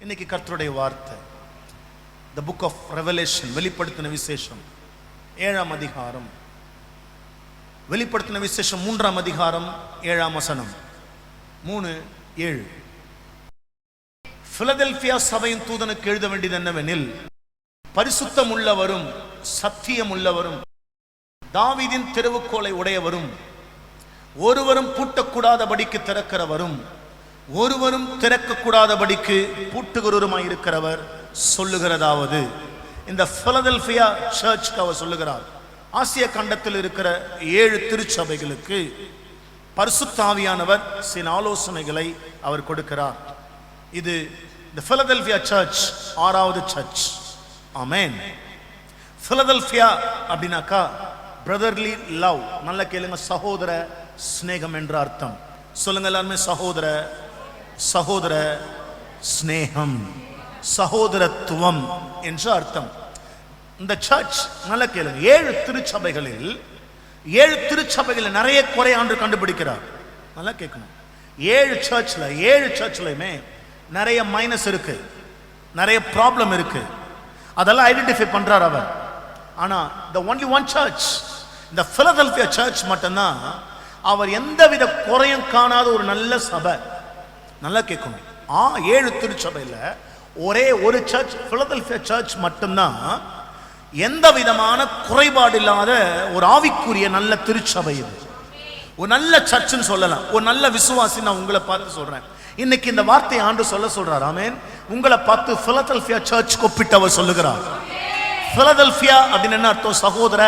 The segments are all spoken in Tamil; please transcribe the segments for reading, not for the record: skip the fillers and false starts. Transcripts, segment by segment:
இன்னைக்கு கர்த்தருடைய வார்த்தை the book of Revelation, வெளிப்படுத்தின விசேஷம் 7ஆம் அதிகாரம், வெளிப்படுத்தின விசேஷம் 3ஆம் அதிகாரம் 7ஆம் வசனம். 3:7. பிலதெல்பியா சபையின் தூதனுக்கு எழுத வேண்டியது என்னவெனில், பரிசுத்தம் உள்ளவரும் சத்தியம் உள்ளவரும் தாவீதின் திறவுகோலை உடையவரும் ஒருவரும் பூட்டக்கூடாதபடிக்கு திறக்கிறவரும் ஒருவரும் திறக்கக்கூடாதபடிக்கு பூட்டுகிறவருமாயிருக்கிறவர் சொல்லுகிறதாவது. இந்த பிலதெல்பியா சர்ச்சுக்கு அவர் சொல்லுகிறார், ஆசிய கண்டத்தில் இருக்கிற 7 திருச்சபைகளுக்கு பரிசுத்த ஆவியானவர் சில ஆலோசனைகளை அவர் கொடுக்கிறார். இது இந்த பிலதெல்பியா சர்ச் 6வது சர்ச். ஆமென். பிலதெல்பியா அப்படின்னாக்கா பிரதர்லி லவ். நல்ல கேளுங்க, சகோதர ஸ்நேகம் என்ற அர்த்தம். சொல்லுங்க எல்லாருமே, சகோதர சகோதர ஸ்நேகம், சகோதரத்துவம் என்ற அர்த்தம். இந்த சர்ச் நல்ல கேளுங்க, 7 திருச்சபைகளில் 7 திருச்சபைகளில் நிறைய குறை ஆண்டு கண்டுபிடிக்கிறார். நல்லா கேட்கணும். 7 சர்ச்லயுமே நிறைய மைனஸ் இருக்கு, நிறைய ப்ராப்ளம் இருக்கு. அதெல்லாம் ஐடென்டிஃபை பண்றார் அவர். ஆனா the only one church, இந்த பிலதெல்பியா சர்ச் மட்டும்தான் அவர் எந்தவித குறையும் காணாத ஒரு நல்ல சபை. நல்லா கேட்கணும். 7 திருச்சபையில ஒரே ஒரு சர்ச், பிலதெல்பியா சர்ச் மட்டும்தான் எந்த விதமான குறைபாடு இல்லாத ஒரு ஆவிக்குரிய நல்ல திருச்சபை. இது ஒரு நல்ல சர்ச்னு சொல்லலாம். ஒரு நல்ல விசுவாசி. நான் உங்களை பார்த்து சொல்றேன், இன்னைக்கு இந்த வார்த்தையை ஆண்டு சொல்றார். ஆமென். உங்களை பார்த்து பிலதெல்பியா சர்ச் ஒப்பிட்டவர் சொல்லுகிறார். பிலதெல்பியா அப்படின்னு என்ன அர்த்தம்? சகோதர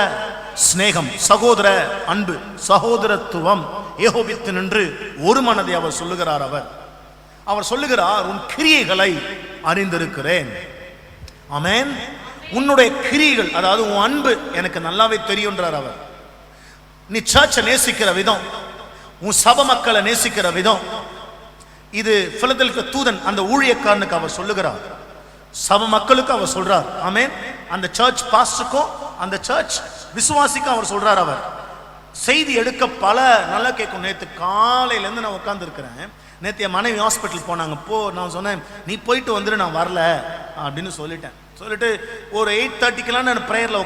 ஸ்நேகம், சகோதர அன்பு, சகோதரத்துவம் ஏகோபித்து நின்று ஒரு மனதை அவர் சொல்லுகிறார். அவர் சொல்லுகிறார், உன் கிரியைகளை அறிந்திருக்கிறேன். ஆமென். உன்னுடைய கிரியைகள், அதாவது உன் அன்பு எனக்கு நல்லாவே தெரியும்ன்றார் அவர். நீ சர்ச்சை நேசிக்கிற விதம், உன் சபை மக்களை நேசிக்கிற விதம், இது பிலதெல்பியா தூதன் அந்த ஊழியக்காரனுக்கு அவர் சொல்லுகிறார். சபை மக்களுக்கு அவர் சொல்றார். ஆமென். அந்த சர்ச் பாஸ்டருக்கும் அந்த சர்ச் விசுவாசிக்கும் அவர் சொல்றார். அவர் செய்தி எடுக்க பல நல்லா கேட்கும். நேற்று காலையில இருந்து நான் உட்கார்ந்து இருக்கிறேன். நேற்று என் மனைவி ஹாஸ்பிட்டல் போனாங்க. நான் சொன்னேன், நீ போயிட்டு வந்துடு, நான் வரல அப்படின்னு சொல்லிட்டு ஒரு 8:30 நான் ப்ரேயர்ல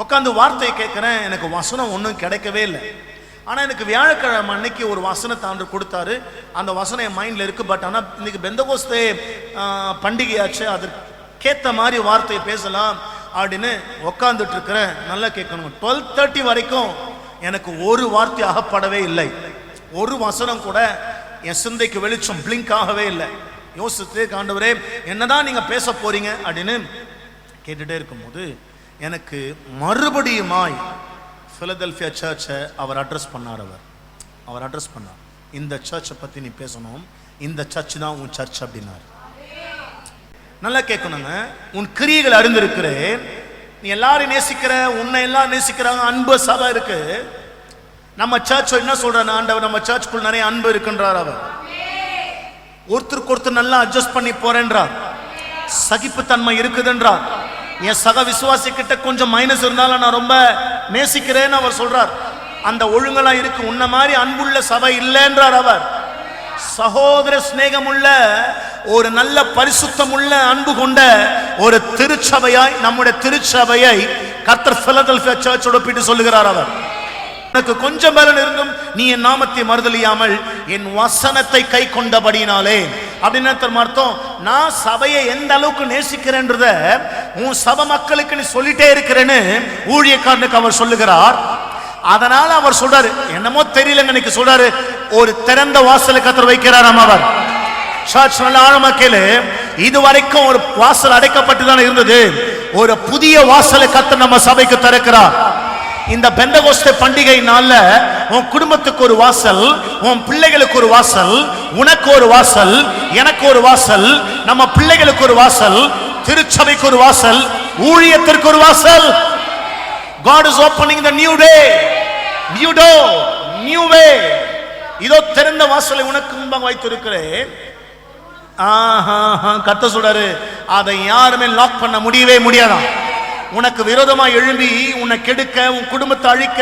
உட்காந்து வார்த்தையை கேட்கிறேன். எனக்கு வசனம் ஒன்றும் கிடைக்கவே இல்லை. ஆனால் எனக்கு வியாழக்கிழமை அன்னைக்கு ஒரு வசனத்தை ஆண்டு கொடுத்தாரு. அந்த வசனம் என் மைண்டில் இருக்கு. பட் ஆனால் இன்னைக்கு பெந்தகோஸ்தே பண்டிகையாச்சு, அதற்கேற்ற மாதிரி வார்த்தையை பேசலாம் அப்படின்னு உட்காந்துட்டு இருக்கிறேன். நல்லா கேட்கணும். 12:30 வரைக்கும் எனக்கு ஒரு வார்த்தை அகப்படவே இல்லை. ஒரு வசனம் கூட என் சிந்தைக்கு வெளிச்சம் பிளிங்க் ஆகவே இல்லை. யோசித்து, ஆண்டவரே என்னதான் நீங்க பேச போறீங்க அப்படின்னு கேட்டுட்டே இருக்கும்போது எனக்கு மறுபடியுமாய் பிலதெல்பியா சர்ச்சை அவர் அட்ரஸ் பண்ணார். இந்த சர்ச்சை பத்தி நீ பேசணும், இந்த சர்ச் தான் உன் சர்ச் அப்படின்னாரு. நல்லா கேட்கணுங்க. உன் கிரியைகள் அறிந்திருக்கிறேன். நீ எல்லாரும் நேசிக்கிற, உன்னை எல்லாம் நேசிக்கிறாங்க, அன்பு சபை இருக்கு. நம்ம சர்ச் என்ன சொல்றாரு ஆண்டவர், நம்ம சர்ச்சுக்குள்ள நிறைய அன்பு இருக்குன்றார். அவர் ஒருத்தருக்கு ஒருத்தர் நல்லா அட்ஜஸ்ட் பண்ணி போறேன்றார். சகிப்புத்தன்மை இருக்குதுன்றார். என் சக விசுவாசி கிட்ட கொஞ்சம் மைனஸ் இருந்தாலும் நான் ரொம்ப நேசிக்கிறேன்னு அவர் சொல்றார். அந்த ஒழுங்கெல்லாம் இருக்கு. உன்ன மாதிரி அன்புள்ள சபை இல்லைன்றார் அவர். சகோதர ஸ்நேகம் உள்ள ஒரு நல்ல பரிசுத்தம் உள்ள அன்பு கொண்ட ஒரு திருச்சபையாய் நம்முடைய திருச்சபையை கர்த்தர் பிலதெல்பியா சர்ச்சோட ஒப்பிட்டு சொல்லுகிறார். அவர் உனக்கு கொஞ்சம் பலன் இருந்தும் நீ என் நாமத்தை மறுதலியாமல் என் வசனத்தை கை கொண்டபடினாலே அப்படின்னு அர்த்தம். நான் சபையை எந்த அளவுக்கு நேசிக்கிறேன்றத உன் சபை மக்களுக்கு நீ சொல்லிட்டே இருக்கிறேன்னு ஊழியக்காரனுக்கு அவர் சொல்லுகிறார். அதனால அவர் சொல்றாரு, என்னமோ தெரியலங்க, இன்னைக்கு சொல்றாரு, ஒரு திறந்த வாசலை கர்த்தர் வைக்கிறார். அவர் சர்ச் நல்ல ஆழமா கேளு. இதுவரைக்கும் ஒரு வாசல் அடைக்கப்பட்டு தான் இருந்தது. ஒரு புதிய வாசலை கர்த்தர் நம்ம சபைக்கு திறக்கிறார். இந்த பெந்தகோஸ்தே பண்டிகை நாள்ல உன் குடும்பத்துக்கு ஒரு வாசல், உன் பிள்ளைகளுக்கு ஒரு வாசல், உனக்கு ஒரு வாசல், எனக்கு ஒரு வாசல், நம்ம பிள்ளைகளுக்கு ஒரு வாசல், திருச்சபைக்கு ஒரு வாசல், ஊழியத்திற்கு ஒரு வாசல். God is opening the new day, new door, new way. இதோ திறந்த வாசலை உனக்கு முன்பாக வைத்திருக்கிறேன். கர்த்தர் சொல்றாரு, அதை யாருமே லாக் பண்ண முடியவே முடியாதான். உனக்கு விரோதமா எழும்பி உன்னை கெடுக்க, உன் குடும்பத்தை அழிக்க,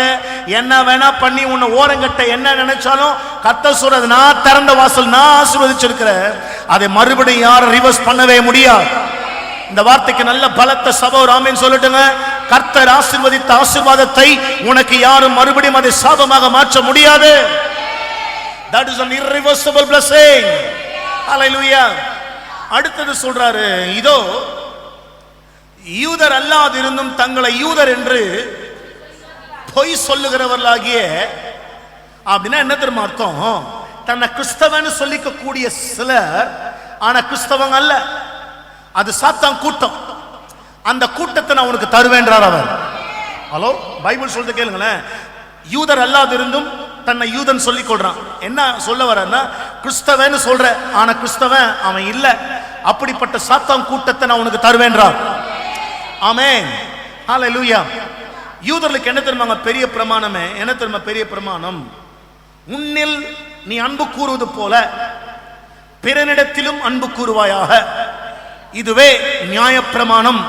என்ன வேணா பண்ணி உன்னை ஓரங்கட்ட என்ன நினைச்சாலும் கர்த்தர் சொல்றது, நான் திறந்த வாசல், நான் ஆசீர்வதிச்சிருக்கிறேன். அதை மறுபடியும் யாரும் ரிவர்ஸ் பண்ணவே முடியாது. இந்த வார்த்தைக்கு நல்ல பலத்த சபை ஒரு ஆமென் சொல்லட்டுங்க. கர்த்தர் ஆசீர்வதித்த ஆசீர்வாதத்தை உனக்கு யாரும் மறுபடியும் அதை சாபமாக மாற்ற முடியாது. That is an irreversible blessing. Hallelujah. அடுத்தது சொல்றாரு, இதோ யூதர் அல்லாதிருந்தும் தங்களை யூதர் என்று பொய் சொல்லுகிறவர்களாகிய, அப்படின்னா என்ன தெரியுமா அர்த்தம்? தன்னை கிறிஸ்தவன்னு சொல்லிக்க கூடிய சிலர் ஆனா கிறிஸ்தவங்க அல்ல. அது சாத்தான் கூட்டம். அந்த கூட்டத்தை நான் உனக்கு தருவேன்றார் அவர். ஹலோ, பைபிள் சொல்றது கேளுங்களேன். யூதர் அல்லாதிருந்தும் தன்னை யூதன் சொல்லிக் கொள்றான். என்ன சொல்ல வரன்னா, கிறிஸ்தவன்னு சொல்ற ஆனா கிறிஸ்தவன் அவன் இல்ல. அப்படிப்பட்ட சாத்தான் கூட்டத்தை நான் உனக்கு தருவேன்றார். ஆமென், ஹல்லேலூயா. யூதர்களுக்கு என்ன தெரியுமாங்க பெரிய பிரமாணமே? என்ன தெரியுமா பெரிய பிரமாணம்? உன்னில் நீ அன்பு கூறுவது போல பிறனிடத்திலும் அன்பு கூறுவாயாக. இதுவே நியாய பிரமாணம்.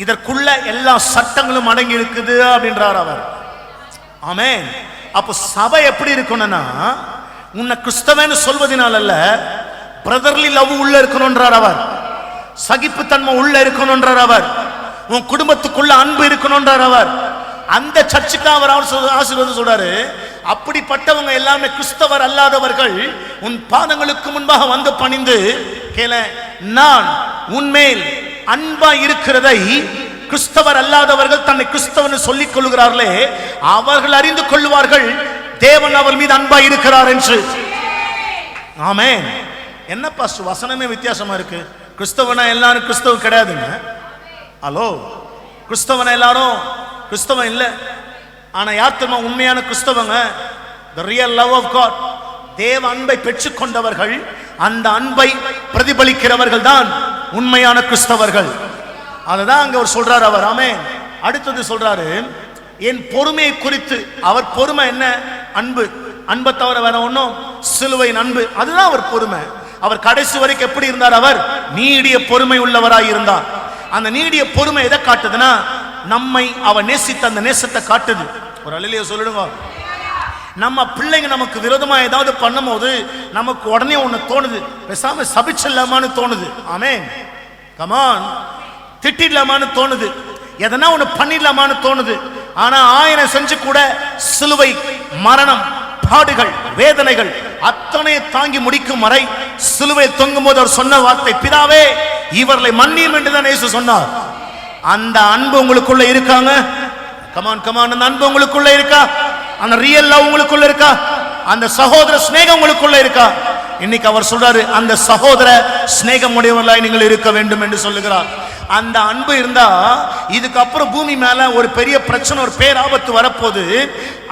இதற்குள்ள எல்லா சட்டங்களும் அடங்கி இருக்குது அப்படின்றார் அவர். ஆமென். அப்போ சபை எப்படி இருக்கணும்னா, உன்னை கிறிஸ்தவன்னு சொல்வதனால் அல்ல, பிரதர்லி லவ் உள்ள இருக்கணும்ன்றார் அவர். சகிப்புத்தன்மை உள்ள இருக்கணும்ன்றார் அவர். உன் குடும்பத்துக்குள்ள அன்பு இருக்கணும்ன்றார் அவர். அந்த சர்ச்சுக்கு அவர் ஆசீர்வாதம் சொல்றாரு. அப்படிப்பட்டவங்க எல்லாமே கிறிஸ்தவர் அல்லாதவர்கள் உன் பாதங்களுக்கு முன்பாக வந்து பணிந்து கேள, நான் உன்மேல் அன்பா இருக்கிறதை கிறிஸ்தவர் அல்லாதவர்கள் தன்னை கிறிஸ்தவன் சொல்லிக் கொள்கிறார்களே, அவர்கள் அறிந்து கொள்வார்கள் தேவன் அவர் மீது அன்பா இருக்கிறார் என்று. ஆமென். என்ன பாஸ்டர் வசனமே வித்தியாசமா இருக்கு? கிறிஸ்தவனா எல்லாரும் கிறிஸ்தவம் கிடையாதுங்க. ஹலோ, கிறிஸ்தவனா எல்லாரும் கிறிஸ்தவன் இல்ல. ஆனா யார் தெரியுமா உண்மையான கிறிஸ்தவங்க? the real love of God. தேவ அன்பை பெற்றுக் கொண்டவர்கள், அந்த அன்பை பிரதிபலிக்கிறவர்கள் தான் உண்மையான கிறிஸ்தவர்கள். அதுதான் அங்க அவர் சொல்றாரு அவர். ஆமென். அடுத்தது சொல்றாரு, என் பொறுமையை குறித்து. அவர் பொறுமை என்ன? அன்பு. அன்பை தவிர வேற ஒன்றும், சிலுவையின் அன்பு, அதுதான் அவர் பொறுமை. அவர் கடைசி வரைக்கும் எப்படி இருந்தார்? அவர் நீடிய பொறுமை உள்ளவராய் இருந்தார். அந்த நீடிய பொறுமை எதை காட்டுதுன்னா, நம்மை அவர் நேசித்த அந்த நேசத்தை காட்டுது. ஒரு அல்லேலூயா சொல்லிடுங்க. நம்ம பிள்ளைங்க நமக்கு விரோதமா ஏதாவது பண்ணும்போது நமக்கு உடனே ஒண்ணு தோணுது, பேசாம சபிச்சிடலாமான்னு தோணுது. ஆமென், கமான். திட்டிடலாமான்னு தோணுது, எதனா ஒண்ணு பண்ணிடலாமான்னு தோணுது. ஆனா 1000 செஞ்சு கூட சிலுவை மரணம், பாடுகள், வேதனைகள் அத்தனை தாங்கி முடிக்கும் வரை சிலுவை தொங்கும் போது அவர் சொன்ன வார்த்தை, பிதாவே இவர்களை மன்னியும் என்றுதான் இயேசு சொன்னார். அந்த அன்பு உங்களுக்குள்ள இருக்காங்க? Come on come on. அந்த அன்பு உங்களுக்குள்ள இருக்கா? அந்த ரியல் லவ் உங்களுக்குள்ள இருக்கா? அந்த சகோதர ஸ்நேகம் உங்களுக்குள்ள இருக்கா? இன்னைக்கு அவர் சொல்றாரு, அந்த சகோதர ஸ்நேகம் உடையவர்களாய் நீங்கள் இருக்க வேண்டும் என்று சொல்லுகிறார். அந்த அன்பு இருந்தா இதுக்கப்புறம் பூமி மேல ஒரு பெரிய பிரச்சனை, ஒரு பேராபத்து வரப்போது,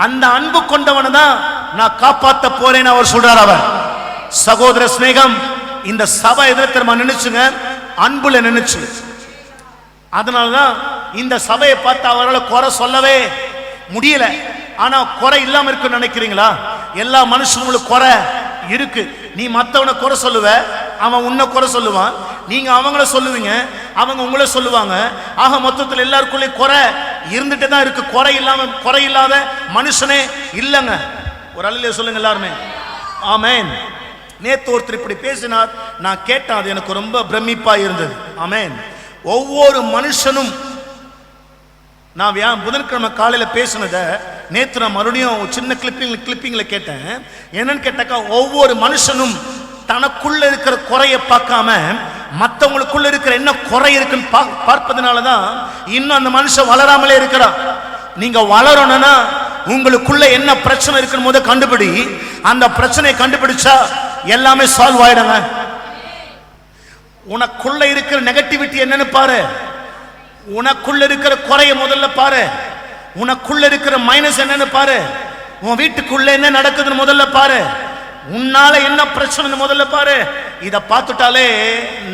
அந்த அன்பு கொண்டவனை தான் நான் காப்பாத்த போறேன்னு அவர் சொல்றார். அவர் சகோதர ஸ்நேகம். இந்த சபை எதிர்த்து நினைச்சுங்க, அன்புல நினைச்சு. அதனாலதான் இந்த சபையை பார்த்து அவர்களை குறை சொல்லவே முடியல. ஆனா குறை இல்லாம இருக்கு நினைக்கிறீங்களா? எல்லா மனுஷங்களுக்கு குறை இருக்கு. நீ மத்தவனை குறை சொல்லுவ, அவன் உன்னை குறை சொல்லுவான். நீங்க அவங்கள சொல்லுவீங்க, அவங்க உங்களை சொல்லுவாங்க. ஆக மொத்தத்தில் எல்லாருக்குள்ளே குறை இருந்துட்டே தான் இருக்கு. குறை இல்லாத மனுஷனே இல்லைங்க. ஒரு அல்லேலூயா சொல்லுங்க எல்லாருமே. ஆமென். நேத்து ஒருத்தர் இப்படி பேசினார், நான் கேட்டேன். அது எனக்கு ரொம்ப பிரமிப்பா இருந்தது. ஆமென். ஒவ்வொரு மனுஷனும், நான் புதன்கிழமை காலையில பேசினதை நேற்று நான் மறுபடியும் சின்ன கிளிப்பிங்ல கேட்டேன். என்னன்னு கேட்டாக்கா, ஒவ்வொரு மனுஷனும் தனக்குள்ள இருக்கிற குறைய பார்க்காம மற்றவங்களுக்குள்ள இருக்கிற என்ன குறை இருக்குன்னு பார்ப்பதனாலதான் இன்னும் அந்த மனுஷன் வளராமலே இருக்கிறான். நீங்க வளரணும்னா உங்களுக்குள்ள என்ன பிரச்சனை இருக்குன்னு போது கண்டுபிடி. அந்த பிரச்சனையை கண்டுபிடிச்சா எல்லாமே சால்வ் ஆயிடுங்க. உனக்குள்ள இருக்கிற நெகட்டிவிட்டி என்னன்னு பாரு. உனக்குள்ள இருக்கிற குறைய முதல்ல பாரு. உனக்குள்ள இருக்கிற மைனஸ் என்னன்னு பாரு. உன் வீட்டுக்குள்ள என்ன நடக்குதுன்னு முதல்ல பாரு. உன்னால என்ன பிரச்சனை முதல்ல பாரு. இத பார்த்துட்டாலே,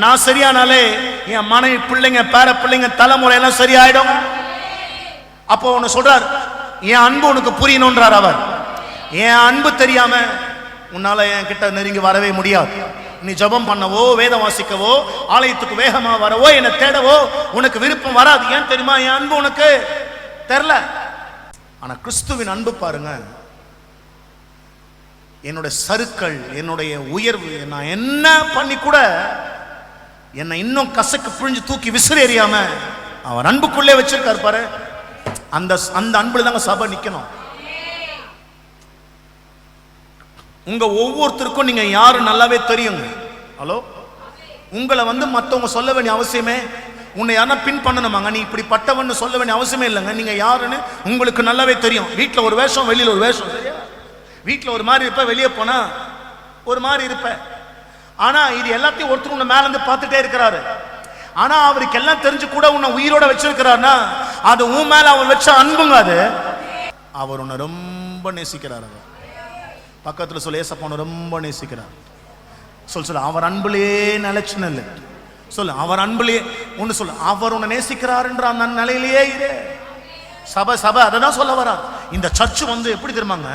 நான் சரியானாலே என் மனைவி, பிள்ளைங்க, பேர பிள்ளைங்க, தலைமுறை எல்லாம் சரியாயிடும். அப்போ ஒன்னு சொல்றார், என் அன்பு உனக்கு புரியணும்ன்றார் அவர். என் அன்பு தெரியாம உன்னால என் கிட்ட நெருங்கி வரவே முடியாது. நீ ஜபம் பண்ணவோ, வேதம் வாசிக்கவோ, ஆலயத்துக்கு வேகமா வரவோ, என்னை தேடவோ உனக்கு விருப்பம் வராது. ஏன் தெரியுமா? என் அன்பு உனக்கு தெரியல. ஆனா கிறிஸ்துவின் அன்பு பாருங்க. என்னுடைய சறுக்கள், என்னுடைய உயர்வு, நான் என்ன பண்ணி கூட என்னை இன்னும் கசக்கு பிழிஞ்சு தூக்கி விசிறி எறியாம அவர் அன்புக்குள்ளே வச்சிருக்காரு பாரு. அந்த அந்த அன்புல தாங்க சபை நிக்கணும். உங்க ஒவ்வொருத்தருக்கும் நீங்க யாரு நல்லாவே தெரியுங்க. ஹலோ, உங்களை மத்தவங்க சொல்ல வேண்டிய அவசியமே, உன்னை யாரா பின் பண்ணணுமாங்க, நீ இப்படி பட்டவன்னு சொல்ல வேண்டிய அவசியமே இல்லைங்க. நீங்க யாருன்னு உங்களுக்கு நல்லாவே தெரியும். வீட்டில் ஒரு வேஷம், வெளியில் ஒரு வேஷம். சரியா? வீட்டில் ஒரு மாதிரி இருப்ப, வெளியே போனா ஒரு மாதிரி இருப்ப. ஆனா இது எல்லாத்தையும் ஒருத்தர் உன்னை மேல இருந்து பார்த்துட்டே இருக்கிறாரு. ஆனா அவருக்கு எல்லாம் தெரிஞ்சு கூட உன்னை உயிரோட வச்சிருக்கிறாருன்னா அது உன் மேல அவர் வச்ச அன்புங்க. அது அவர் உன்னை ரொம்ப நேசிக்கிறார். அவர் பக்கத்துல சொல்ல, ஏசப்பா உன்னை ரொம்ப நேசிக்கிறார். சொல்ல, அவர் அன்புலே நிலைச்சு நல்ல சொல்லு, அவர் அன்புலே ஒண்ணு சொல்லு, அவர் உன்னை நேசிக்கிறாருன்ற அந்த நிலையிலேயே இரு. சபை சபை அதை தான் சொல்ல வரார். இந்த சர்ச் எப்படி தெரியுமாங்க,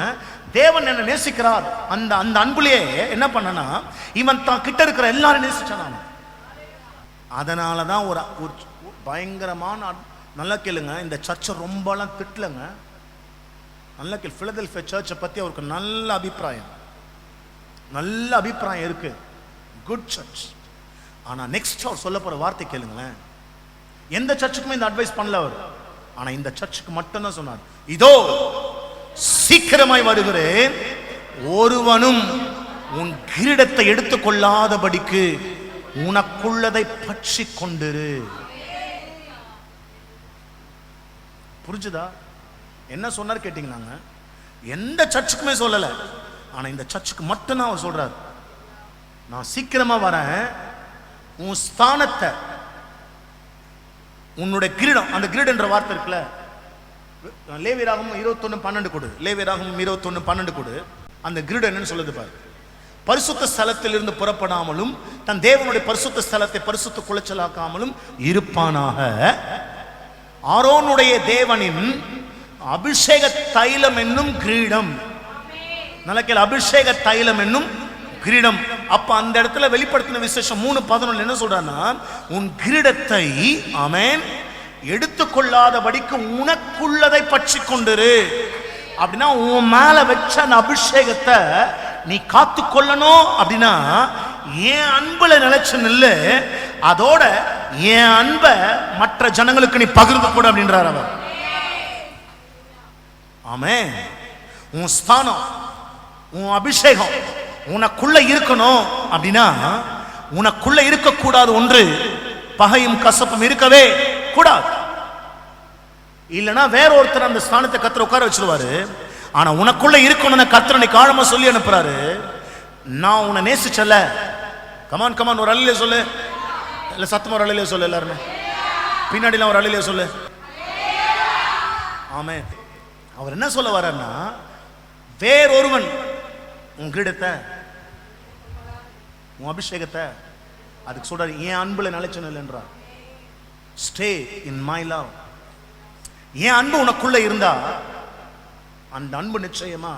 தேவன் என்ன நேசிக்கிறார் அந்த அந்த அன்புலேயே என்ன பண்ணனா இவன் தான் கிட்ட இருக்கிற எல்லாரும் நேசிச்சான். அதனாலதான் ஒரு பயங்கரமான, நல்லா கேளுங்க, இந்த சர்ச்சை ரொம்பலாம் திட்டலங்க. நல்லா கேளு, பிலதெல்பியா சர்ச்சை பத்தி அவருக்கு நல்ல அபிப்பிராயம் இருக்கு. Good church. ஆனா நெக்ஸ்ட் அவர் சொல்ல போற வார்த்தை கேளுங்களேன். எந்த சர்ச்சுக்குமே இந்த அட்வைஸ் பண்ணல அவர். ஆனா இந்த சர்ச்சுக்கு மட்டும்தான் சொன்னார், இதோ சீக்கிரமாய் வருகிறேன், ஒருவனும் உன் கிரீடத்தை எடுத்துக் கொள்ளாதபடிக்கு உனக்குள்ளதை பற்றி கொண்டிரு. புரிஞ்சுதா? என்ன சொன்னார் கேட்டீங்களாங்க? எந்த சர்ச்சுக்குமே சொல்லல. ஆனா இந்த சர்ச்சுக்கு மட்டும்தான் அவர் சொல்றார், நான் சீக்கிரமா வரேன், உன் ஸ்தானத்தை, உன்னுடைய கிரீடம், அந்த கிரீடன்ற வார்த்தை இருக்குல்ல, லேவியராகமம் 21:12 கொடு. லேவியராகமம் 21:12 கொடு. அந்த கிரீடம் என்னன்னு சொல்லுது பாரு. பரிசுத்த ஸ்தலத்தில் இருந்து புறப்படாமலும் தன் தேவனுடைய பரிசுத்த ஸ்தலத்தை பரிசுத்த குலைச்சலாக்காமலும் இருப்பானாக. ஆரோனுடைய தேவனின் அபிஷேக தைலம் என்னும் கிரீடம். நல்ல கேளு, அபிஷேக தைலம் என்னும் கிரீடம். அப்ப அந்த இடத்துல வெளிப்படுத்தின விசேஷம் 3:11 என்ன சொல்றான்னா, உன் கிரீடத்தை ஆமென் எடுத்துக்கொள்ளாதபடிக்கு உனக்குள்ளதை பற்றி கொண்டிரு. அப்படின்னா உன் மேல வச்ச அந்த அபிஷேகத்தை நீ காத்து கொள்ளணும். அப்படின்னா என் அன்புல நிலைச்சு நில்லு, அதோட என் அன்பை மற்ற ஜனங்களுக்கு நீ பகிர்ந்து கூட அப்படின்றார் அவர். ஆமென். உன் ஸ்தானம், உன் அபிஷேகம் உனக்குள்ள இருக்கணும். அப்படின்னா உனக்குள்ள இருக்கக்கூடாது ஒன்று, பகையும் கசப்பும் இருக்கவே கூடாது. இல்லைன்னா வேற ஒருத்தர் அந்த ஸ்தானத்தை கர்த்தர் உட்கார வச்சிருவாரு. ஆனா உனக்குள்ள இருக்கணும்னு கர்த்தர் காலமா சொல்லி அனுப்புறாரு, நான் உன்னை நேசிச்சல. கமான் கமான், ஒரு அழிலே சொல்லு, இல்ல சத்தமா ஒரு அழிலே சொல்லு, எல்லாருமே பின்னாடிலாம் ஒரு அழிலே சொல்லு. ஆமென். அவர் என்ன சொல்ல வர்றாருன்னா, வேறொருவன் உன் கிரீடத்தை, உன் அபிஷேகத்தை, அதுக்கு சொல்றாரு என் அன்புல நிலைச்சு என்றார். Stay in my love. என் அன்பு உனக்குள்ள இருந்தா அந்த அன்பு நிச்சயமா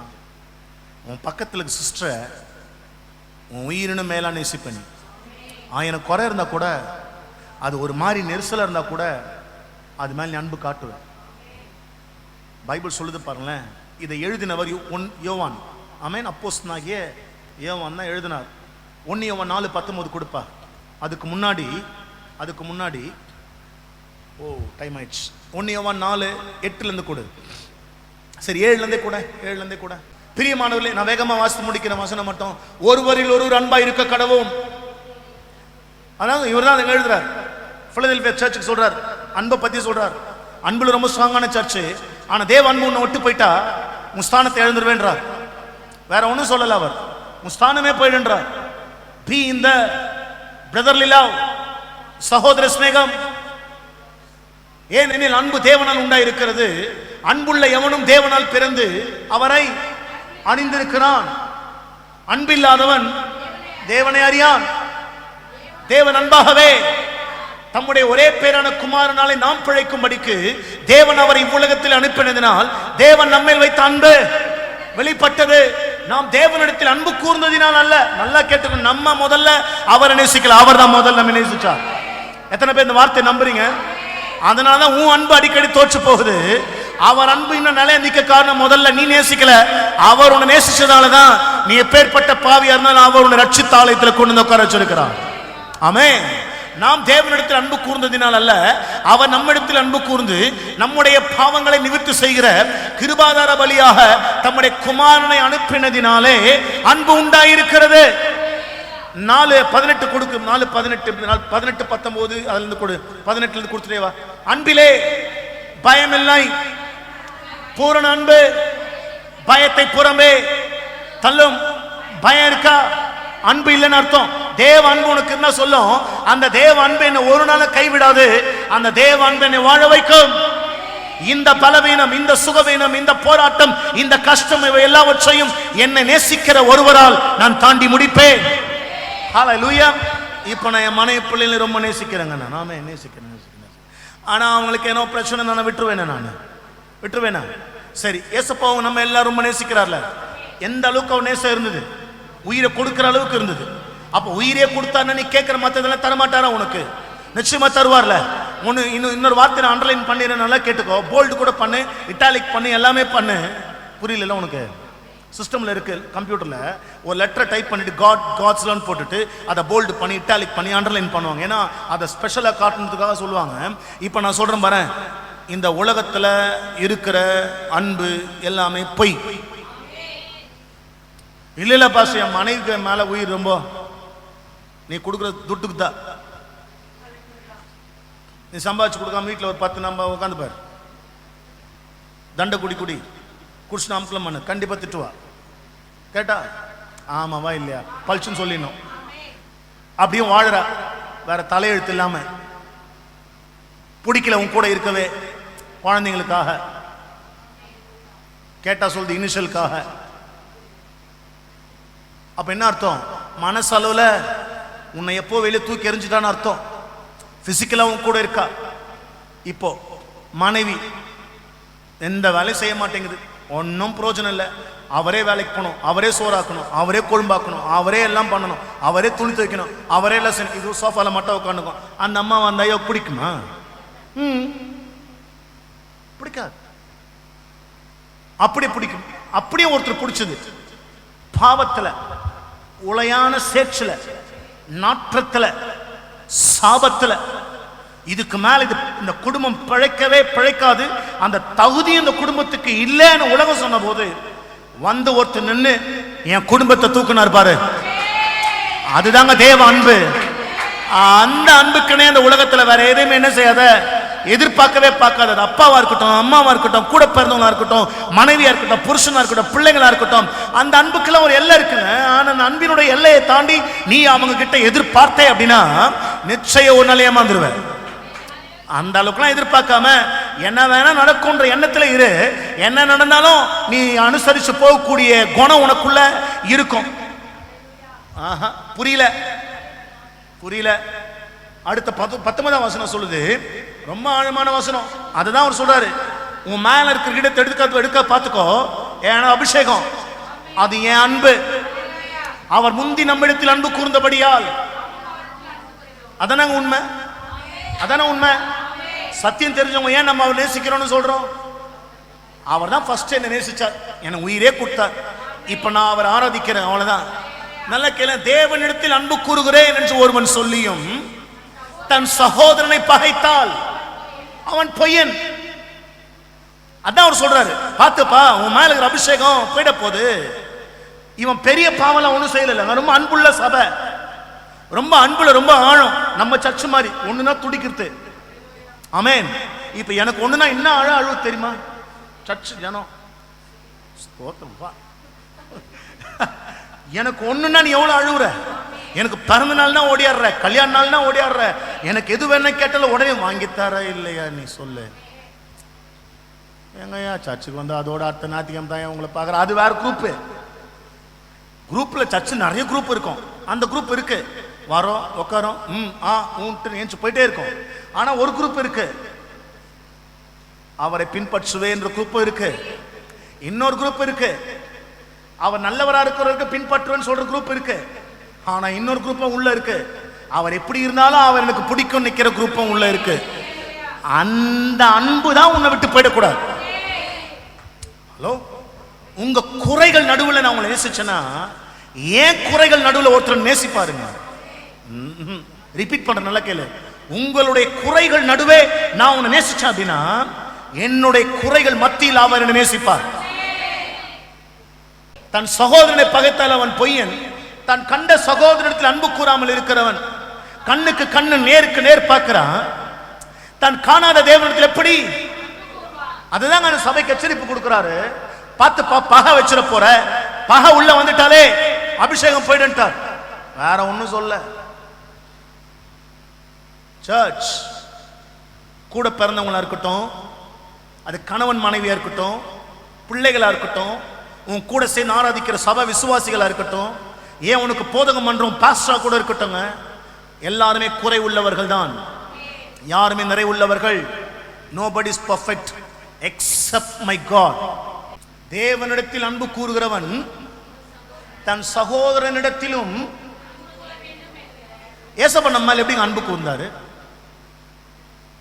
உன் பக்கத்துல சிஸ்டரை உன் உயிரினும் மேலா நேசிப்பேன். எனக்கு குறை இருந்தா கூட, அது ஒரு மாதிரி நெரிசலா இருந்தா கூட, அது மேல நீ அன்பு காட்டுவேன். பைபிள் சொல்லுது பாருங்களேன். இதை எழுதினவர் யோவான். ஆமென். அப்போஸ்தலனாகிய யோவான் தான் எழுதினார். 1 யோவான் 4:19 கொடுப்பா. அதுக்கு முன்னாடி டைம் ஆயிடுச்சு. 1 யோவான் 4:8 கொடு. சரி, 7 கூட. பிரியமானவர்களே, நான் வேகமா வாசித்து முடிக்கிற வசனம் மட்டும். ஒருவரில் ஒருவர் அன்பா இருக்க கடவோம். அதாவது இவர் தான் எழுதுறார். பிலதெல்பியா சர்ச்சுக்கு சொல்றார், அன்பை பத்தி சொல்றார். அன்புல ரொம்ப ஸ்ட்ராங்கான சர்ச்சு. ஆனா தேவ அன்பு உன்னை விட்டு போயிட்டா உன் ஸ்தானத்தை எழுந்துருவேன்றார். வேற ஒன்னும் சொல்லல அவர், உன் ஸ்தானமே போயிடுன்றார். பி இந்த பிரதர்லி லவ், சகோதர ஸ்நேகம். ஏனெனில் அன்பு தேவனால் உண்டாயிருக்கிறது. அன்புள்ள எவனும் தேவனால் பிறந்து அவரை அணிந்திருக்கிறான். அன்பில்லாதவன் தேவனை அறியான். தேவன் அன்பாகவே தம்முடைய ஒரே பேரான குமாரனாலே நாம் பிழைக்கும்படிக்கு தேவன் அவரை இவ்வுலகத்தில் அனுப்பினதினால் தேவன் நம்மேல் வைத்த அன்பு வெளிப்பட்டது. நாம் தேவனிடத்தில் அன்பு கூர்ந்ததினால் அல்ல. நல்லா கேட்டுக்கணும், நம்ம முதல்ல அவரை நேசிக்கல, அவர் தான் முதல்ல நம்ம நேசிச்சார். எத்தனை பேர் இந்த வார்த்தை நம்புறீங்க? அதனாலதான் உன் அன்பு அடிக்கடி தோற்று போகுது. அவர் அன்பு இன்னும் நிலைய நிக்க காரணம் முதல்ல நீ நேசிக்கல, அவர் உன்னை நேசிச்சதாலதான் நீ எப்பேற்பட்ட பாவியா இருந்தாலும் அவர் உன்னை ரட்சித்த ஆலயத்தில் கொண்டு வந்து உட்கார வச்சிருக்கிறார். ஆமென். நாம் தேவனிடத்தில் அன்பு கூர்ந்ததினால் அல்ல, அவர் நம்மிடத்தில் அன்பு கூர்ந்து நம்முடைய பாவங்களை நிவர்த்தி செய்கிற கிருபாதார பலியாக தம்முடைய குமாரனை அனுப்பினதினாலே அன்பு உண்டாயிருக்கிறது. 4:18 கொடுக்கு. 4:18 அதுல இருந்து கொடு. 18 இருந்து கொடுத்துட்டே வா. அன்பிலே பயமில்லை, பூரண அன்பு பயத்தை புறம்பே தள்ளும். பயம் இருக்கா? அன்பு இல்லைன்னு அர்த்தம். தேவ அன்பு உனக்கு என்ன சொல்லும்? அந்த தேவ அன்பு என்னை ஒரு நாள் கைவிடாது, அந்த தேவ அன்பு என்னை வாழ வைக்கும். இந்த பலவீனம், இந்த சுகவீனம், இந்த போராட்டம், இந்த கஷ்டம், இவை எல்லாவற்றையும் என்னை நேசிக்கிற ஒருவரால் நான் தாண்டி முடிப்பேன். ஹல்லேலூயா. இப்போ நான் என் மனைவி பிள்ளைகளை ரொம்ப நேசிக்கிறேங்க. நாம நேசிக்கிறேன். ஆனா அவங்களுக்கு என்ன பிரச்சனை, நான் விட்டுருவேனா? சரி, ஏசப்பாவும் நம்ம எல்லாம் ரொம்ப நேசிக்கிறார்ல. எந்த அளவுக்கு அவன் நேசம் இருந்தது? உயிரை கொடுக்கிற அளவுக்கு இருந்தது. அப்ப உயிரே கொடுத்தான்னு நீ கேட்கிற மற்றதெல்லாம் தரமாட்டாரா? உனக்கு நிச்சயமா தருவார்ல. இன்னொரு வார்த்தை நான் அண்டர்லைன் பண்ணிடுறேன், நல்லா கேட்டுக்கோ. போல்டு கூட பண்ணு, இட்டாலிக் பண்ணு, எல்லாமே பண்ணு. புரியல உனக்கு? சிஸ்டம்ல இருக்கு, கம்ப்யூட்டர்ல ஒரு லெட்டரை டைப் பண்ணிட்டு காட்ஸ்லான்னு போட்டுட்டு அதை போல்டு பண்ணி இட்டாலிக் பண்ணி அண்டர்லைன் பண்ணுவாங்க. ஏன்னா அதை ஸ்பெஷலாக காட்டுறதுக்காக சொல்லுவாங்க. இப்போ நான் சொல்றேன் பாரு, இந்த உலகத்துல இருக்கிற அன்பு எல்லாமே பொய். இல்ல பாஸ், என் மனைவிக்கு மேல உயிர் ரொம்ப, நீ கொடுக்குற துட்டுக்கு தான். நீ சம்பாதிச்சு கொடுக்காம வீட்டில் ஒரு 10 நம்ப உட்காந்து பாரு, தண்டை குடிச்சு அமுக்கலம் பண்ணு, கண்டிப்பா திட்டுவா. கேட்டா ஆமாவா இல்லையா பழிச்சுன்னு சொல்லிடணும். அப்படியும் வாழறா, வேற தலையெழுத்து இல்லாம. பிடிக்கல உன் கூட இருக்கவே, குழந்தைங்களுக்காக. கேட்டா சொல்றது இனிஷியலுக்காக. அப்ப என்ன அர்த்தம்? மனசளவுல உன்னை எப்போ வெளியே தூக்கி எறிஞ்சிட்டான்னு அர்த்தம். பிசிக்கலா உன் கூட இருக்கா. இப்போ மனைவி எந்த வேலையும் செய்ய மாட்டேங்குது, ஒன்னும் பிரயோஜனம் இல்லை. அவரே வேலைக்கு போகணும், அவரே சோறாக்கணும், அவரே கொழும்பாக்கணும், அவரே எல்லாம் பண்ணணும், அவரே துணி துவைக்கணும், அவரே எல்லாம் செய்யணும். இது சோஃபால மட்டும் உட்காந்துக்கும். அந்த அம்மா வந்த ஐயோ பிடிக்குமா? பிடிக்காது. அப்படி பிடிக்கும். அப்படியே ஒருத்தர் பிடிச்சது பாவத்துல, உளையான சேற்றுல, நாற்றத்துல, சாபத்துல. இதுக்கு மேல இந்த குடும்பம் பிழைக்கவே பிழைக்காது, அந்த தகுதி இந்த குடும்பத்துக்கு இல்லைன்னு உலகம் சொன்ன போது வந்து ஒருத்தர் நின்று என் குடும்பத்தை தூக்குனார் பாரு, அதுதாங்க தேவ அன்பு. அந்த அன்புக்குனே அந்த உலகத்துல வேற எதையுமே என்ன செய்யாத, எதிர்பார்க்கவே பார்க்காத. அப்பாவா இருக்கட்டும், அம்மாவா இருக்கட்டும், கூட பிறந்தவங்களா இருக்கட்டும், மனைவியா இருக்கட்டும், புருஷனா இருக்கட்டும், பிள்ளைங்களா இருக்கட்டும், அந்த அன்புக்கெல்லாம் ஒரு எல்லை இருக்குங்க. ஆனா அந்த அன்பினுடைய எல்லையை தாண்டி நீ அவங்க கிட்ட எதிர்பார்த்தே அப்படின்னா நிச்சயம் ஒரு நாள் ஏமாந்துருவேன். அந்த அளவுக்குலாம் எதிர்பார்க்காம என்ன வேணா நடக்கும்ன்ற எண்ணத்துல இரு. என்ன நடந்தாலும் நீ அனுசரிச்சு போகக்கூடிய குணம் உனக்குள்ள இருக்கும். புரியல. அடுத்த 19ஆம் வசனம் சொல்லுது, ரொம்ப ஆழமான வசனம். அதுதான் அவர் சொல்றாரு, உன் மேல இருக்கிற இடத்தை எடுக்க பார்த்துக்கோ, ஏன்னா அபிஷேகம் அது என் அன்பு. அவர் முந்தி நம்மிடத்தில் அன்பு கூர்ந்தபடியால். அதான உண்மை. சத்தியம் தெரிஞ்சவங்க ஏன் நம்ம அவர் நேசிக்கிறோம்னு சொல்றோம்? அவர் தான் ஃபர்ஸ்ட் என்ன நேசிச்சார், எனக்கு உயிரே கொடுத்தார். இப்ப நான் அவர் ஆராதிக்கிறேன், அவ்வளவுதான். நல்ல கேள, தேவனிடத்தில் அன்பு கூறுகிறேன் என்று ஒருவன் சொல்லியும் தன் சகோதரனை பகைத்தால் அவன் பொய்யன். அதான் அவர் சொல்றாரு, பாத்துப்பா உன் மேல இருக்கிற அபிஷேகம் போயிட போகுது. இவன் பெரிய பாவம் ஒன்றும் செய்யல, ரொம்ப அன்புள்ள சபை, ரொம்ப அன்புல ரொம்ப ஆழம். நம்ம சர்ச்சு மாதிரி ஒண்ணுனா துடிக்கிறது. ஆமென். இப்ப எனக்கு ஒண்ணுனா என்ன அழுவு தெரியுமா? சர்ச்சு ஜனம் எனக்கு ஒண்ணுன்னா நீ எவ்வளவு அழுவுற. எனக்கு பிறந்த நாள்னா ஓடியாடுற, கல்யாண நாள்னா ஓடியாடுற, எனக்கு எது வேணா கேட்டாலும் உடனே வாங்கித்தார இல்லையா நீ சொல்லு. எங்கய்யா சர்ச்சுக்கு வந்து அதோட அடுத்த ஞாயிற்றுக்கிழமை தான் உங்களை பார்க்குற, அது வேற குரூப்ல சர்ச்சு நிறைய குரூப் இருக்கும். அந்த குரூப் இருக்கு, வரோம் உட்காரோம் ஏஞ்சி போயிட்டே இருக்கும். ஆனா ஒரு குரூப் இருக்கு, அவரை பின்பற்றுவே என்ற குரூப் இருக்கு. இன்னொரு குரூப் இருக்கு, அவர் நல்லவரா இருக்கிறவருக்கு பின்பற்றுவேன்னு சொல்ற குரூப் இருக்கு. ஆனா இன்னொரு குரூப்பும் உள்ள இருக்கு, அவர் எப்படி இருந்தாலும் அவர் எனக்கு பிடிக்கும் நிக்கிற குரூப்பும் உள்ள இருக்கு. அந்த அன்பு தான் உன்னை விட்டு போயிடக்கூடாது. ஹலோ, உங்க குறைகள் நடுவில் நான் உங்களை நேசிச்சேன்னா ஏன் குறைகள் நடுவில் ஒருத்தர் நேசிப்பாருங்க. ரிப்பீட் பண்ற, நல்ல கேளு. உங்களுடைய குறைகள் நடுவே நான் உன்னை நேசிச்சேன் அப்படின்னா என்னுடைய குறைகள் மத்தியில் அவர் என்னை நேசிப்பார். தன் சகோதரனை பகைத்தால் அவன் பொய்யன், தன் கண்ட சகோதரத்தில் அன்பு கூறாமல் இருக்கிறவன். கண்ணுக்கு கண்ணு நேருக்கு நேர் பார்க்கிறான், தன் காணாத தேவனிடத்தில் எப்படி? அதுதான் அந்த சபைக்கு எச்சரிப்பு கொடுக்கிறாரு. பார்த்து பகை வச்சிட போற, பகை உள்ள வந்துட்டாலே அபிஷேகம் போயிட்டார். வேற ஒன்னும் சொல்ல. சர்ச் கூட பிறந்தவங்களா இருக்கட்டும், அது கணவன் மனைவியா இருக்கட்டும், பிள்ளைகளா இருக்கட்டும், உன் கூட சேர்ந்து ஆராதிக்கிற சபை விசுவாசிகளா இருக்கட்டும், ஏன் உனக்கு போதகம் பண்றோம் பாஸ்டரா கூட இருக்கட்டும், எல்லாருமே குறை உள்ளவர்கள் தான், யாருமே நிறை உள்ளவர்கள். nobody is perfect except my God. தேவனிடத்தில் அன்பு கூறுகிறவன் தன் சகோதரனிடத்திலும். ஏசப்பா நம்ம எப்படி அன்பு கூர்ந்தாரு?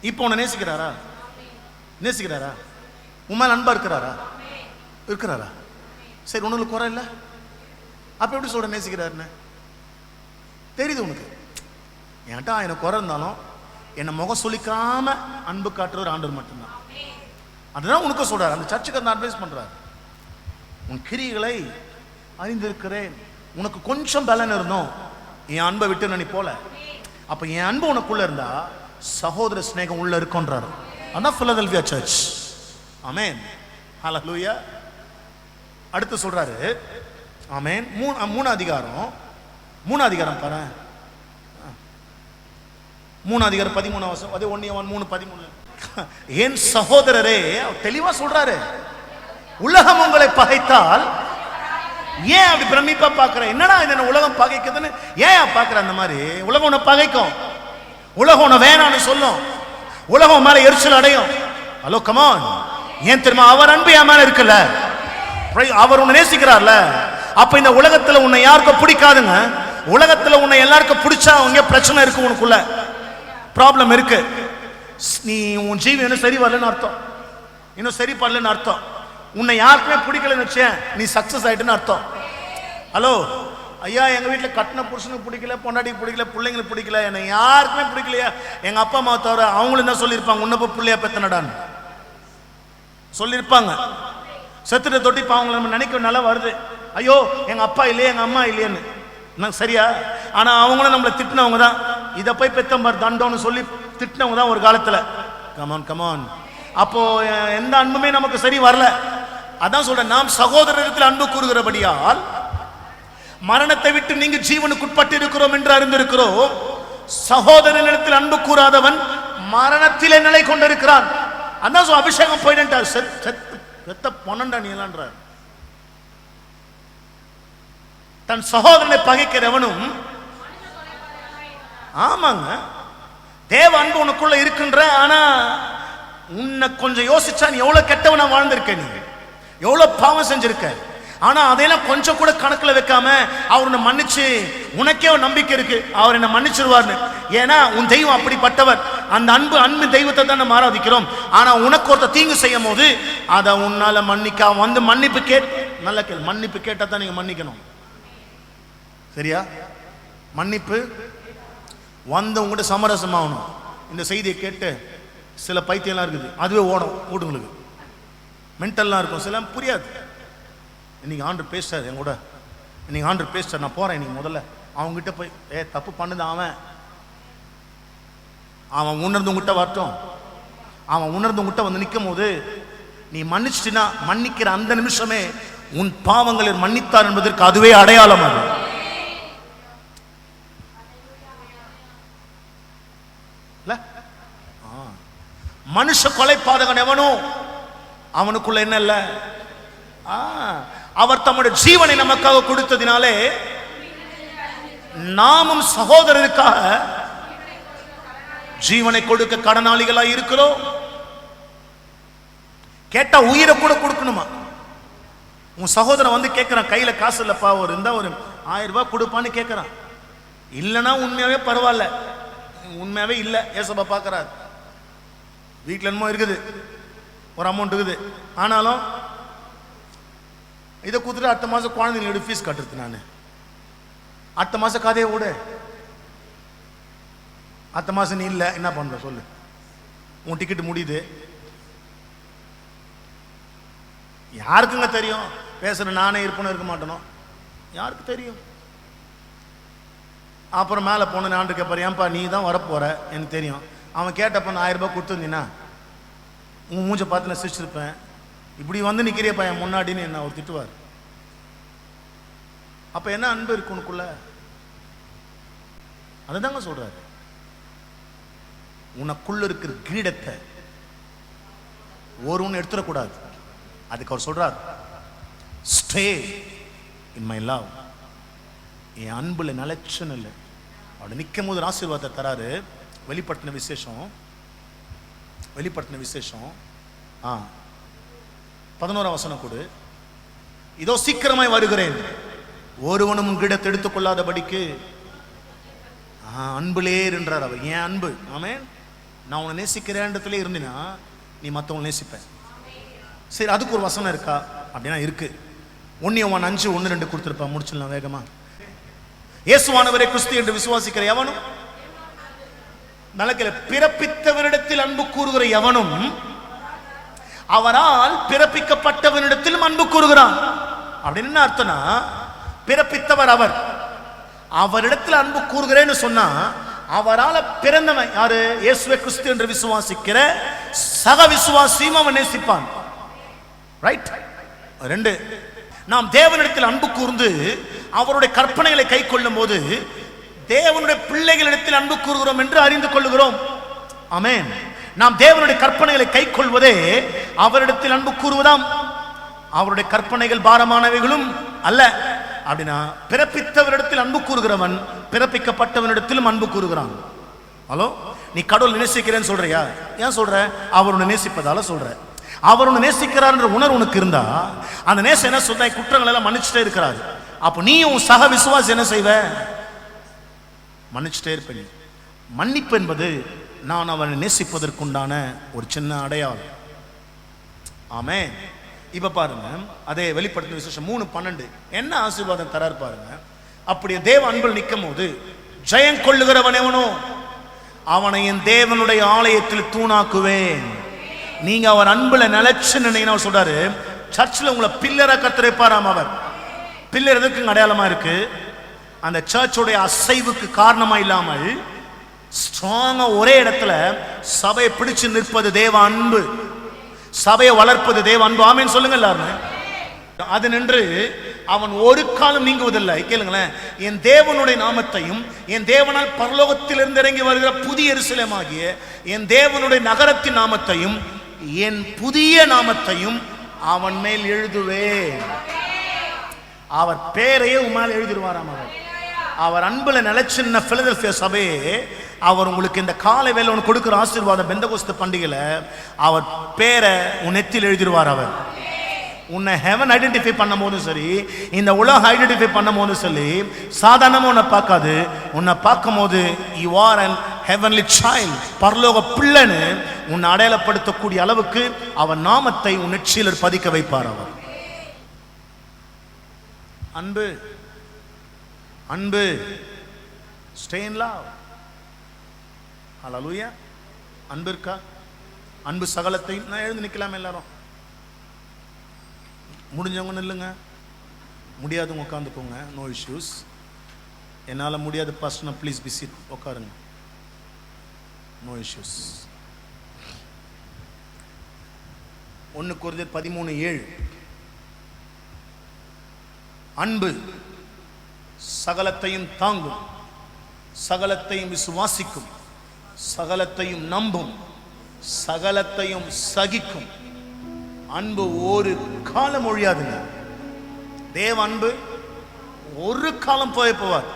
இப்போ உன்னை நேசிக்கிறாரா? நேசிக்கிறாரா? உண்மையில அன்பா இருக்கிறாரா? இருக்கிறாரா? சரி, உனக்கு குறை இல்லை, அப்ப எப்படி சொல்ற நேசிக்கிறாருன்னு? தெரியுது உனக்கு. என்கிட்ட எனக்கு குறை இருந்தாலும் என்னை முகம் சொல்லிக்காம அன்பு காட்டுற ஆண்டவர் மட்டும்தான். அதுதான் உனக்கு சொல்றாரு. அந்த சர்ச்சுக்கு அந்த அட்வைஸ் பண்றாரு. உன் கிரிகளை அறிந்திருக்கிறேன், உனக்கு கொஞ்சம் பலன் இருந்தோம், என் அன்பை விட்டு நீ போல. அப்ப என் அன்பு உனக்குள்ள இருந்தா சகோதர ஸ்நேகம் உள்ள இருக்குன்றாரு. அதான் பிலதெல்பியா சர்ச். ஆமென், ஹல்லேலூயா. அடுத்து சொல்றாரு, ஆமென். மூணாம் அதிகாரம் பாரு, 3:13 அதே 1 யோவான் 3:13. என் சகோதரரே, தெளிவா சொல்றாரு, உலகம் உங்களை பகைத்தால் ஏன் அப்படி பிரமிப்பா பாக்குற? என்னடா இது உலகம் பகைக்குதுன்னு ஏன் பாக்குற? அந்த மாதிரி உலகம் உன்னை பகைக்கும், உலகம் உன்னை வேணான்னு சொல்லும், உலகம் மேல எரிச்சல் அடையும். Hello, come on. ஏன் தெரியுமா? அவர் அன்பு என் மேல இருக்குல்ல, அவர் உன்னை நேசிக்கிறார்ல. அப்ப இந்த உலகத்துல உன்னை யாருக்கும் பிடிக்காதுங்க. உலகத்துல உன்னை எல்லாருக்கும் பிடிச்சா அவங்க பிரச்சனை இருக்கு, உனக்குள்ள ப்ராப்ளம் இருக்கு. நீ உன் ஜீவன் இன்னும் சரி வரலன்னு அர்த்தம், இன்னும் சரி பண்ணலன்னு அர்த்தம். உன்னை யாருக்குமே பிடிக்கலன்னு வச்சேன், நீ சக்சஸ் ஆயிட்டுன்னு அர்த்தம். ஹலோ ஐயா, எங்க வீட்டில் கட்டின புருஷனுக்கு பிடிக்கல, பொண்டாட்டிக்கு பிடிக்கல, பிள்ளைங்களுக்கு பிடிக்கல, என்னை யாருக்குமே பிடிக்கலையா, எங்க அப்பா அம்மா தவிர. அவங்களும் என்ன சொல்லியிருப்பாங்க? உன்ன போய் பிள்ளையா பெத்தனடான்னு சொல்லியிருப்பாங்க. செத்துட்ட தொட்டி அவங்களை நம்ம நினைக்க நல்லா வருது, ஐயோ எங்க அப்பா இல்லையே எங்க அம்மா இல்லையேன்னு. சரியா? ஆனா அவங்களும் நம்மளை திட்டினவங்க தான். இதை போய் பெத்தம்பார் தண்டோன்னு சொல்லி திட்டினவங்க தான் ஒரு காலத்துல. Come on come on. அப்போ எந்த அன்புமே நமக்கு சரி வரல. அதான் சொல்றேன், நாம் சகோதரத்தில் அன்பு கூறுகிறபடியால் மரணத்தை விட்டு நீங்க ஜீவனுக்குட்பட்டு இருக்கிறோம் என்று அறிந்திருக்கிறோம். சகோதரனிடத்தில் அன்பு கூறாதவன் மரணத்திலே நிலை கொண்டிருக்கிறான். அதான் அபிஷேகம் போயிட்டார். செத்த பொன்னண்டா நீ எல்லாம். தன் சகோதரனை பகைக்கிறவனும், ஆமாங்க, தேவ அன்பு உனக்குள்ள இருக்கின்ற. ஆனா உன்னை கொஞ்சம் யோசிச்சா நீ எவ்வளவு கெட்டவனா வாழ்ந்திருக்க, நீ எவ்வளவு பாவம் செஞ்சிருக்க. ஆனா அதையெல்லாம் கொஞ்சம் கூட கணக்குல வைக்காம அவர் உன்னை மன்னிச்சு, உனக்கே ஒரு நம்பிக்கை இருக்கு அவர் என்ன மன்னிச்சிருவார்னு. ஏன்னா உன் தெய்வம் அப்படிப்பட்டவர். அந்த அன்பு தெய்வத்தை தான் நம்ம ஆராதிக்கிறோம். ஆனா உனக்கு ஒருத்த தீங்கு செய்யும் போது அதை உன்னால மன்னிக்காம வந்து மன்னிப்பு நல்ல கேள்வி, மன்னிப்பு கேட்டா தான் நீங்க மன்னிக்கணும். சரியா? மன்னிப்பு வந்து உங்ககிட்ட சமரசம் ஆகணும். இந்த செய்தியை கேட்டு சில பைத்தியம்லாம் இருக்குது, அதுவே ஓடும் வீடுங்களுக்கு, மென்டல்லாம் இருக்கும், சில புரியாது. இன்னைக்கு ஆண்டவர் பேசுறாரு என் கூட, இன்னைக்கு ஆண்டவர் பேசுறாரு, நான் போறேன். இன்னைக்கு முதல்ல அவங்ககிட்ட போய் தப்பு பண்ணுது அவன் உணர்ந்து உங்ககிட்ட வரட்டும். அவன் உணர்ந்து உங்ககிட்ட வந்து நிற்கும் போது நீ மன்னிச்சிட்டினா, மன்னிக்கிற அந்த நிமிஷமே உன் பாவங்களை மன்னித்தார் என்பதற்கு அதுவே அடையாளம். அது மனுஷ கொலைபாதகன் எவனோ அவனுக்குள்ள என்ன இல்ல, அவர் தம்முடைய ஜீவனை நமக்காக கொடுத்ததினாலே நாமும் சகோதரருக்காக ஜீவனை கொடுக்க கடனாளிகளா இருக்கிறோம். கேட்டா உயிரை கூட கொடுக்கணுமா? உன் சகோதரன் வந்து கேட்கிறான், கையில காசு இல்லப்பா, ஒரு 1000 ரூபாய் கொடுப்பான்னு கேட்கிறான். இல்லைன்னா உண்மையாவே பரவாயில்ல, உண்மையாவே இல்ல, ஏசப்பா பார்க்கிறார். வீட்டில் என்னமோ இருக்குது, ஒரு அமௌண்ட் இருக்குது, ஆனாலும் இதை கொடுத்துட்டு அடுத்த மாதம் குழந்தைங்களோட ஃபீஸ் கட்டுறது. நான் அடுத்த மாதம் கதையை விட, அடுத்த மாதம் நீ இல்லை என்ன பண்ணுற சொல்லு, உன் டிக்கெட் முடியுது. யாருக்குங்க தெரியும் பேசுகிற நானே இருப்பேன்னு இருக்க மாட்டேனோ, யாருக்கு தெரியும்? அப்புறம் மேலே போன ஆண்டு கேட்பார், ஏன்பா நீ தான் வரப்போகிற எனக்கு தெரியும். அவன் கேட்டப்ப நான் 1000 ரூபாய் கொடுத்துருந்தீங்கன்னா உன் மூஞ்சை பார்த்து நான் சிரிச்சிருப்பேன். இப்படி வந்து நிற்கிறியப்பா என் முன்னாடின்னு என்ன அவர் திட்டுவார். அப்போ என்ன அன்பு இருக்கு உனக்குள்ள? அதுதாங்க சொல்றாரு, உனக்குள்ள இருக்கிற கிரீடத்தை ஒருவன் எடுத்துடக்கூடாது. அதுக்கு அவர் சொல்றார், ஸ்டே இன் மை லவ். என் அன்புல நிலைச்சுன்னு இல்லை. அவட நிற்கும் போது ஆசீர்வாதத்தை தராரு. வெளிப்படுத்தின விசேஷம் 11ஆம் வசனம் கொடு. இதோ சீக்கிரமாய் வருகிறேன், ஒருவனும் கிடத்தை எடுத்துக்கொள்ளாதபடிக்கு. அன்புலே என்றார் அவர். ஏன் அன்பு? ஆமென். நான் உன்னை நேசிக்கிறேன் இடத்துல இருந்தினா நீ மற்றவங்க நேசிப்பேன். சரி, அதுக்கு ஒரு வசனம் இருக்கா அப்படின்னா இருக்கு. 1 யோவான் 5:1-2 கொடுத்துருப்பா. முடிச்சிடலாம் வேகமா. இயேசுவானவரே கிறிஸ்து என்று விசுவாசிக்கிற எவனும், நல்ல பிறப்பித்தவரிடத்தில் அன்பு கூறுகிற எவனும் அவரால் பிறப்பிக்கப்பட்டவனிடத்திலும் அன்பு கூறுகிறான். அப்படின்னு என்ன அர்த்தம்னா, பிறப்பித்தவர் அவர், அவரிடத்தில் அன்பு கூறுகிறேன்னு சொன்னா அவரால் பிறந்தவன் யாரு? இயேசுவே கிறிஸ்து என்று விசுவாசிக்கிற சக விசுவாசியும் அவன் நேசிப்பான். ரைட். 2, நாம் தேவனிடத்தில் அன்பு கூர்ந்து அவருடைய கற்பனைகளை கை கொள்ளும் போது தேவனுடைய பிள்ளைகளிடத்தில் அன்பு கூறுகிறோம் என்று அறிந்து கொள்ளுகிறோம். ஆமென். நாம் தேவனுடைய கற்பனைகளை கை கொள்வதே அவரிடத்தில் அன்பு கூறுவதாம். அவருடைய கற்பனைகள் பாரமானவைகளும் அல்ல. அப்படின்னா பிறப்பித்தவரிடத்தில் அன்பு கூறுகிறவன் பிறப்பிக்கப்பட்டவனிடத்திலும் அன்பு கூறுகிறான். ஹலோ, நீ கடவுள் நேசிக்கிறேன்னு சொல்றியா? ஏன் சொல்ற? அவர் உன்னை நேசிப்பதால சொல்ற. அவர் உன்னை நேசிக்கிறார் என்ற உணர்வு உனக்கு இருந்தா அந்த நேசம் என்ன சொல்ற? குற்றங்கள் எல்லாம் மன்னிச்சுட்டே இருக்கிறாரு. அப்போ நீ உன் சக விசுவாசி என்ன செய்வ? மன்னிச்சுட்டே இருப்பேன். மன்னிப்பு என்பது நான் அவனை நேசிப்பதற்குண்டான ஒரு சின்ன அடையாளம். ஆமென். இப்ப பாருங்க, அதே வெளிப்படுத்தின விசேஷம் 3:12 என்ன ஆசீர்வாதம் தராரு பாருங்க. அப்படியே தேவ அன்பில் நிற்கும் போது ஜெயம் கொள்ளுகிறவன் எவனோ அவனை என் தேவனுடைய ஆலயத்தில் தூணாக்குவேன். நீங்க அவர் அன்புல நிலைச்சு நினைன்னு சொல்றாரு. சர்ச்சில் உங்களை பில்லரை கத்திரைப்பாராம். அவர் பில்லர் எதுக்கு அடையாளமா இருக்கு? அந்த சர்ச்சுடைய அசைவுக்கு காரணமா இல்லாமல் ஸ்ட்ராங்கா ஒரே இடத்துல சபையை பிடிச்சு நிற்பது தேவ அன்பு, சபையை வளர்ப்பது தேவ அன்பு. ஆமென் சொல்லுங்க எல்லாரும். அது நின்று அவன் ஒரு காலம் நீங்குவதில்லை. கேளுங்களேன், என் தேவனுடைய நாமத்தையும் என் தேவனால் பரலோகத்திலிருந்து இறங்கி வருகிற புதிய எருசலேமாகிய என் தேவனுடைய நகரத்தின் நாமத்தையும் என் புதிய நாமத்தையும் அவன் மேல் எழுதுவேன். அவர் பேரையே உமால் எழுதிடுவாராம். அவர் அன்புல நிலைச்சின்ன பிலதெல்பியா சபையே அவர் உங்களுக்கு இந்த காலை வேளை உனக்கு கொடுக்கிற ஆசீர்வாதம் பெந்தகோஸ்து பண்டிகையில அவர் பேரை உன் நெத்தியில் எழுதிடுவார். அவர் உன்னை ஹெவன் ஐடென்டிஃபை பண்ணும் போதும் சரி, இந்த உலகம் ஐடென்டிஃபை பண்ணும் போதும் சரி, சாதாரணமா உன்னை பார்க்காது. உன்னை பார்க்கும் போது you are an heavenly child, பரலோக பிள்ளைன்னு உன்னை அடையாளப்படுத்தக்கூடிய அளவுக்கு அவன் நாமத்தை உன் நெற்றியில் பதிக்க வைப்பார். அவர் அன்பு, அன்பு, ஸ்டே இன் லவ். ஹல்லேலூயா. அன்பு இருக்கா? அன்பு சகலத்தையும். நான் எழுந்து நிற்கலாமே எல்லாரும்? முடிஞ்சவங்க நில்லுங்க, முடியாதவங்க உட்காந்துக்கோங்க. No issues. என்னால் முடியாத பர்சனை ப்ளீஸ் பி சீட், உட்காருங்க. No issues. 1 கொரிந்தியர் 13:7 அன்பு சகலத்தையும் தாங்கும், சகலத்தையும் விசுவாசிக்கும், சகலத்தையும் நம்பும், சகலத்தையும் சகிக்கும். அன்பு ஒரு காலம் ஒழியாதுங்க. தேவ அன்பு ஒரு காலம் போவார்.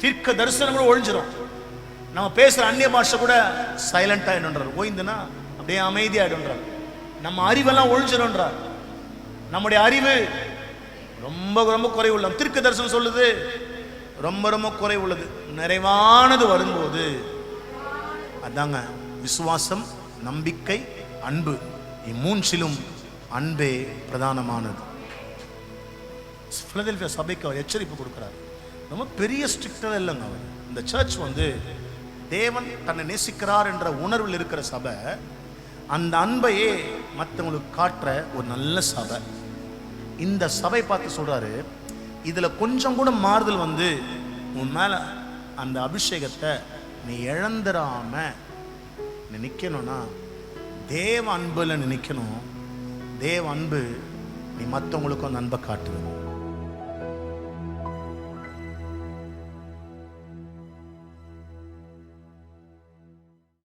தீர்க்க தரிசனம் கூட ஒழிஞ்சிடும். நம்ம பேசுற அந்நிய பாஷை கூட சைலண்ட் ஆயிடுன்றார். ஓய்ந்துனா அப்படியே அமைதியாயிடுன்றார். நம்ம அறிவெல்லாம் ஒழிஞ்சிடும்ன்றார். நம்முடைய அறிவு ரொம்ப ரொம்ப குறைவுள்ள, தீர்க்க தரிசனம் சொல்லுது ரொம்ப ரொம்ப குறைவுள்ளது. நிறைவானது வரும்போது அதாங்க விசுவாசம், நம்பிக்கை, அன்பு. இம்மூன்றிலும் அன்பே பிரதானமானது. பிலதெல்பியா சபைக்கு அவர் எச்சரிப்பு கொடுக்குறாரு. ரொம்ப பெரிய ஸ்ட்ரிக்டாக இல்லைங்க அவர். இந்த சர்ச் வந்து தேவன் தன்னை நேசிக்கிறார் என்ற உணர்வில் இருக்கிற சபை, அந்த அன்பையே மற்றவங்களுக்கு காட்டுற ஒரு நல்ல சபை. இந்த சபை பார்த்து சொல்றாரு, இதுல கொஞ்சம் கூட மாறுதல் வந்து உன் மேல அந்த அபிஷேகத்தை நீ இழந்துடாம நீ நிக்கணும்னா தேவ அன்புல நீ நிக்கணும். தேவ அன்பு நீ மற்றவங்களுக்கும் அந்த அன்பை காட்டுவேன்.